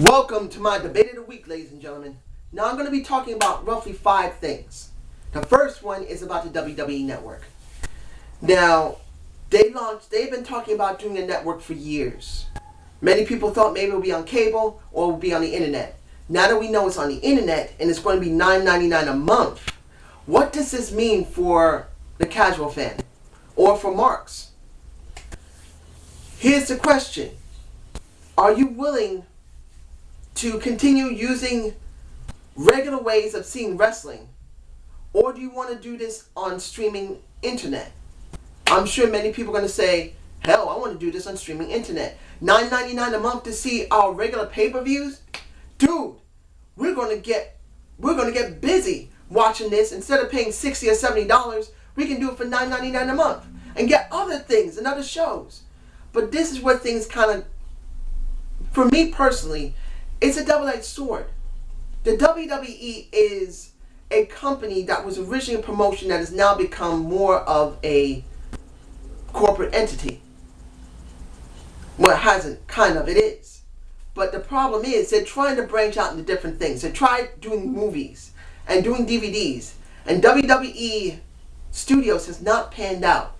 Welcome to my debate of the week, ladies and gentlemen. Now I'm going to be talking about roughly 5 things. The first one is about the WWE network. Now, they've been talking about doing a network for years. Many people thought maybe it would be on cable or it would be on the internet. Now that we know it's on the internet and it's going to be $9.99 a month, what does this mean for the casual fan or for marks? Here's the question. Are you willing to continue using regular ways of seeing wrestling, or do you want to do this on streaming internet? I'm sure many people are going to say, hell, I want to do this on streaming internet. $9.99 a month to see our regular pay-per-views? Dude, we're going to get busy watching this. Instead of paying $60 or $70, we can do it for $9.99 a month and get other things and other shows. But this is where things kind of, for me personally, it's a double-edged sword. The WWE is a company that was originally a promotion that has now become more of a corporate entity. Well, it hasn't, kind of, it is. But the problem is they're trying to branch out into different things. They tried doing movies and doing DVDs. And WWE Studios has not panned out.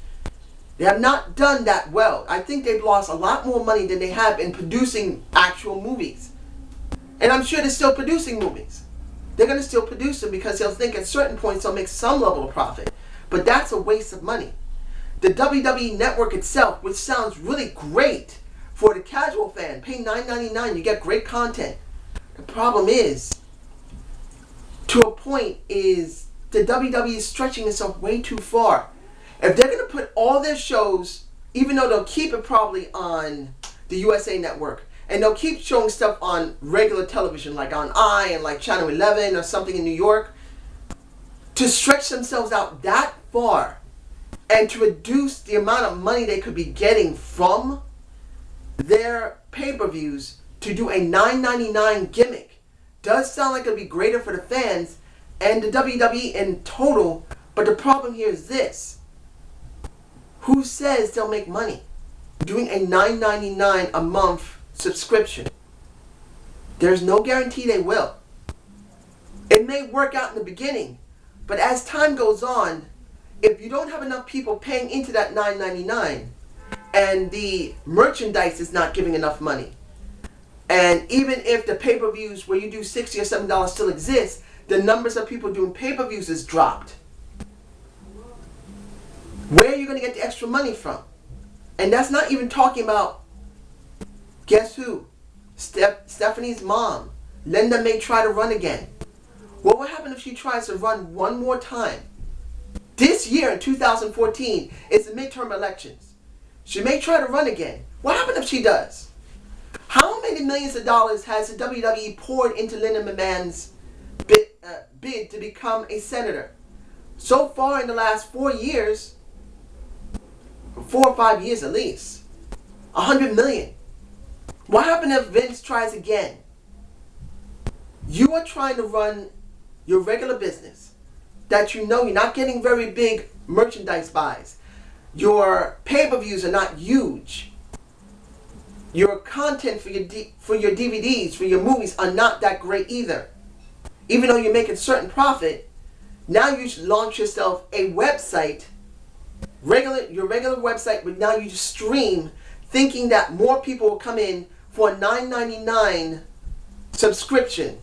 They have not done that well. I think they've lost a lot more money than they have in producing actual movies. And I'm sure they're still producing movies. They're going to still produce them because they'll think at certain points they'll make some level of profit. But that's a waste of money. The WWE network itself, which sounds really great for the casual fan, pay $9.99, you get great content. The problem is, to a point, is the WWE is stretching itself way too far. If they're going to put all their shows, even though they'll keep it probably on the USA Network, and they'll keep showing stuff on regular television, like on I and like Channel 11 or something in New York, to stretch themselves out that far and to reduce the amount of money they could be getting from their pay-per-views to do a $9.99 gimmick does sound like it'll be greater for the fans and the WWE in total. But the problem here is this. Who says they'll make money doing a $9.99 a month subscription? There's no guarantee they will. It may work out in the beginning, but as time goes on, if you don't have enough people paying into that $9.99 and the merchandise is not giving enough money, and even if the pay-per-views where you do $60 or $70 still exist, the numbers of people doing pay-per-views is dropped. Where are you going to get the extra money from? And that's not even talking about, guess who? Stephanie's mom. Linda may try to run again. What will happen if she tries to run one more time? This year in 2014 is the midterm elections. She may try to run again. What happens if she does? How many millions of dollars has the WWE poured into Linda McMahon's bid to become a senator? So far in the last 4 years, 4 or 5 years at least, $100 million. What happens if Vince tries again? You are trying to run your regular business that you know you're not getting very big merchandise buys. Your pay-per-views are not huge. Your content for your DVDs, for your movies are not that great either. Even though you're making certain profit, now you should launch yourself a website, your regular website, but now you just stream, thinking that more people will come in for a $9.99 subscription.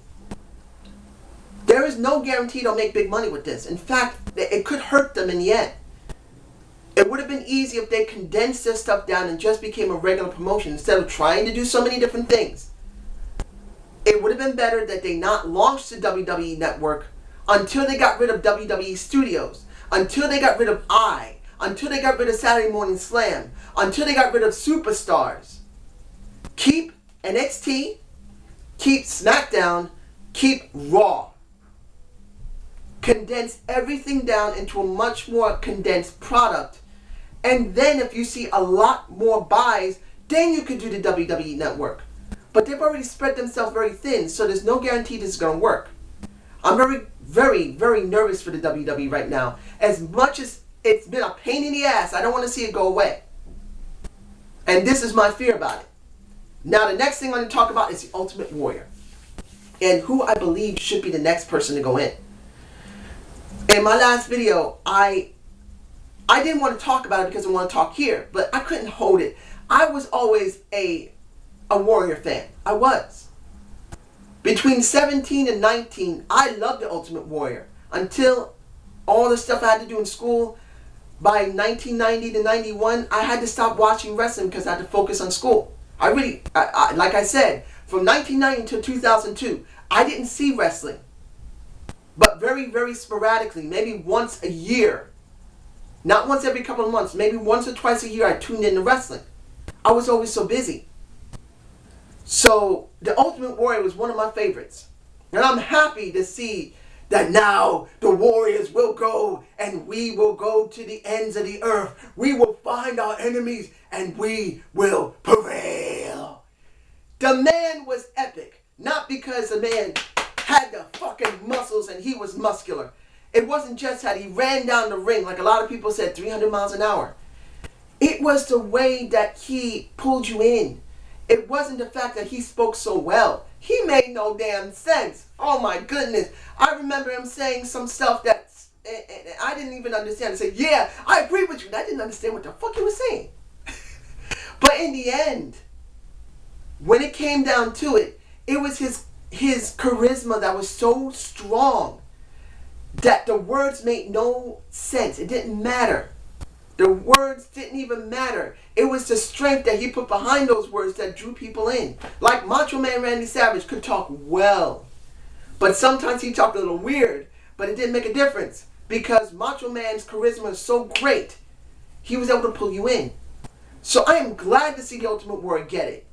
There is no guarantee they'll make big money with this. In fact, it could hurt them in the end. It would have been easy if they condensed their stuff down and just became a regular promotion instead of trying to do so many different things. It would have been better that they not launched the WWE Network until they got rid of WWE Studios, until they got rid of until they got rid of Saturday Morning Slam, until they got rid of Superstars. Keep NXT, keep SmackDown, keep Raw. Condense everything down into a much more condensed product. And then if you see a lot more buys, then you could do the WWE Network. But they've already spread themselves very thin, so there's no guarantee this is going to work. I'm very, very, very nervous for the WWE right now. As much as it's been a pain in the ass, I don't want to see it go away. And this is my fear about it. Now, the next thing I'm going to talk about is the Ultimate Warrior, and who I believe should be the next person to go in. In my last video, I didn't want to talk about it because I want to talk here, but I couldn't hold it. I was always a Warrior fan. I was. Between 17 and 19, I loved the Ultimate Warrior until all the stuff I had to do in school. By 1990 to 91, I had to stop watching wrestling because I had to focus on school. Like I said, from 1990 to 2002, I didn't see wrestling. But very, very sporadically, maybe once a year. Not once every couple of months, maybe once or twice a year I tuned into wrestling. I was always so busy. So, the Ultimate Warrior was one of my favorites. And I'm happy to see that now the Warriors will go and we will go to the ends of the earth. We will find our enemies and we will prevail. The man was epic. Not because the man had the fucking muscles and he was muscular. It wasn't just that he ran down the ring like a lot of people said, 300 miles an hour. It was the way that he pulled you in. It wasn't the fact that he spoke so well. He made no damn sense. Oh my goodness. I remember him saying some stuff that I didn't even understand. I said, yeah, I agree with you. And I didn't understand what the fuck he was saying. But in the end, when it came down to it, it was his charisma that was so strong that the words made no sense. It didn't matter. The words didn't even matter. It was the strength that he put behind those words that drew people in. Like Macho Man Randy Savage could talk well, but sometimes he talked a little weird, but it didn't make a difference because Macho Man's charisma is so great, he was able to pull you in. So I am glad to see the Ultimate Warrior get it.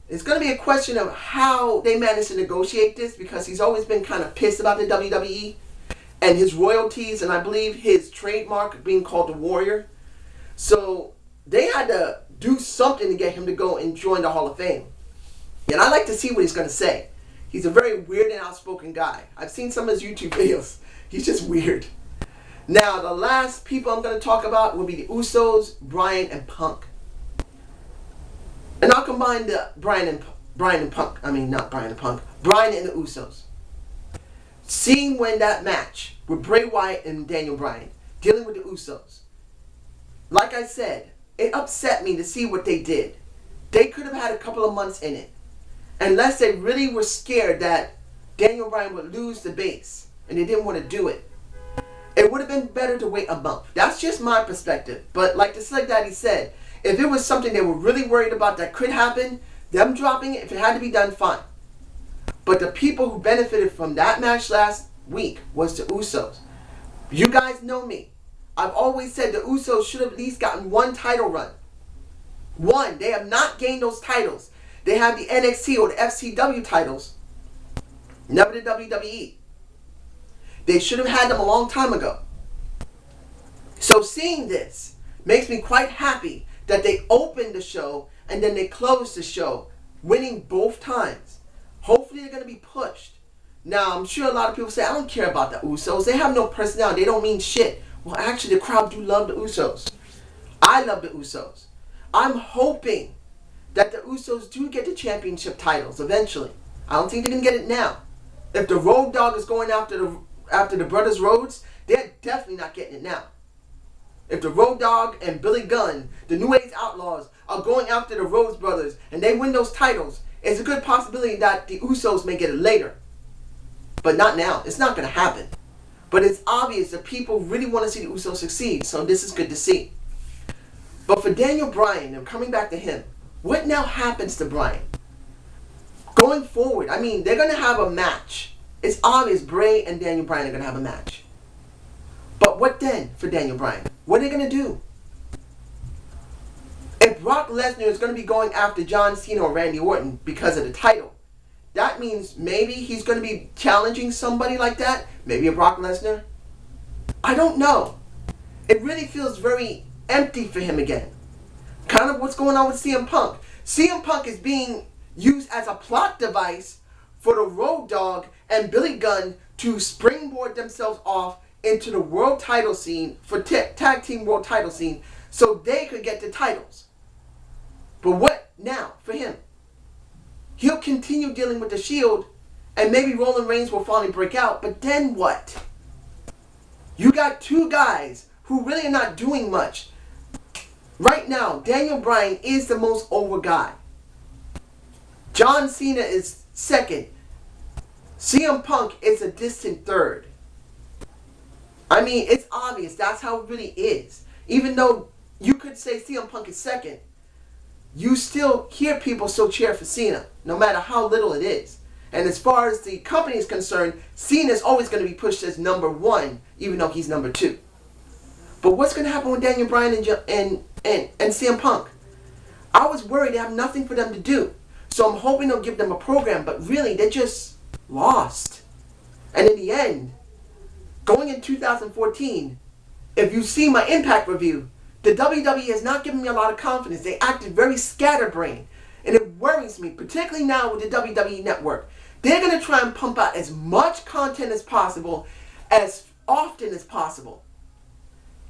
It's going to be a question of how they managed to negotiate this because he's always been kind of pissed about the WWE and his royalties and I believe his trademark being called the Warrior. So they had to do something to get him to go and join the Hall of Fame. And I like to see what he's going to say. He's a very weird and outspoken guy. I've seen some of his YouTube videos. He's just weird. Now, the last people I'm going to talk about will be the Usos, Bryan, and Punk. And I'll combine the Bryan and Punk. I mean, not Bryan and Punk. Bryan and the Usos. Seeing when that match with Bray Wyatt and Daniel Bryan, dealing with the Usos. Like I said, it upset me to see what they did. They could have had a couple of months in it. Unless they really were scared that Daniel Bryan would lose the base. And they didn't want to do it. It would have been better to wait a month. That's just my perspective. But like the Slick Daddy said, if it was something they were really worried about that could happen, them dropping it, if it had to be done, fine. But the people who benefited from that match last week was the Usos. You guys know me. I've always said the Usos should have at least gotten one title run. One. They have not gained those titles. They have the NXT or the FCW titles. Never the WWE. They should have had them a long time ago. So seeing this makes me quite happy that they opened the show and then they closed the show, winning both times. Hopefully they're going to be pushed. Now, I'm sure a lot of people say, I don't care about the Usos. They have no personality. They don't mean shit. Well, actually, the crowd do love the Usos. I love the Usos. I'm hoping that the Usos do get the championship titles eventually. I don't think they're going to get it now. If the Road Dogg is going after the Brothers Rhodes, they're definitely not getting it now. If the Road Dogg and Billy Gunn, the New Age Outlaws, are going after the Rhodes Brothers and they win those titles, it's a good possibility that the Usos may get it later. But not now. It's not going to happen. But it's obvious that people really want to see the Usos succeed, so this is good to see. But for Daniel Bryan, and coming back to him, what now happens to Bryan? Going forward, I mean, they're going to have a match. It's obvious Bray and Daniel Bryan are going to have a match. But what then for Daniel Bryan? What are they going to do? If Brock Lesnar is going to be going after John Cena or Randy Orton because of the title, that means maybe he's going to be challenging somebody like that. Maybe a Brock Lesnar. I don't know. It really feels very empty for him again. Kind of what's going on with CM Punk. CM Punk is being used as a plot device for the Road Dogg and Billy Gunn to springboard themselves off into the world title scene, for tag team world title scene, so they could get the titles. But what now for him? he'll continue dealing with the Shield, and maybe Roman Reigns will finally break out. But then what? You got two guys who really are not doing much. Right now, Daniel Bryan is the most over guy. John Cena is second. CM Punk is a distant third. I mean, it's obvious. That's how it really is. Even though you could say CM Punk is second, you still hear people still cheer for Cena, no matter how little it is. And as far as the company is concerned, Cena is always going to be pushed as number one, even though he's number two. But what's going to happen with Daniel Bryan and CM Punk? I was worried they have nothing for them to do. So I'm hoping they'll give them a program, but really, they're just lost. And in the end, going in 2014, if you see my Impact review, the WWE has not given me a lot of confidence. They acted very scatterbrained. And it worries me, particularly now with the WWE Network. They're going to try and pump out as much content as possible, as often as possible.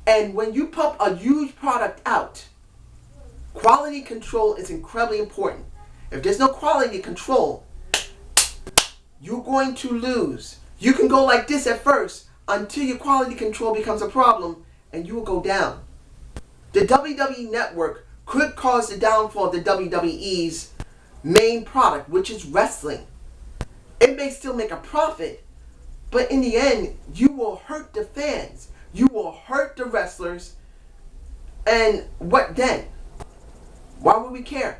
And when you pump a huge product out, quality control is incredibly important. If there's no quality control, you're going to lose. You can go like this at first until your quality control becomes a problem, and you will go down. The WWE Network could cause the downfall of the WWE's main product, which is wrestling. It may still make a profit, but in the end, you will hurt the fans. You will hurt the wrestlers. And what then? Why would we care?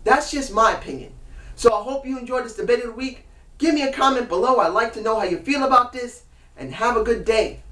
That's just my opinion. So I hope you enjoyed this debate of the week. Give me a comment below. I'd like to know how you feel about this. And have a good day.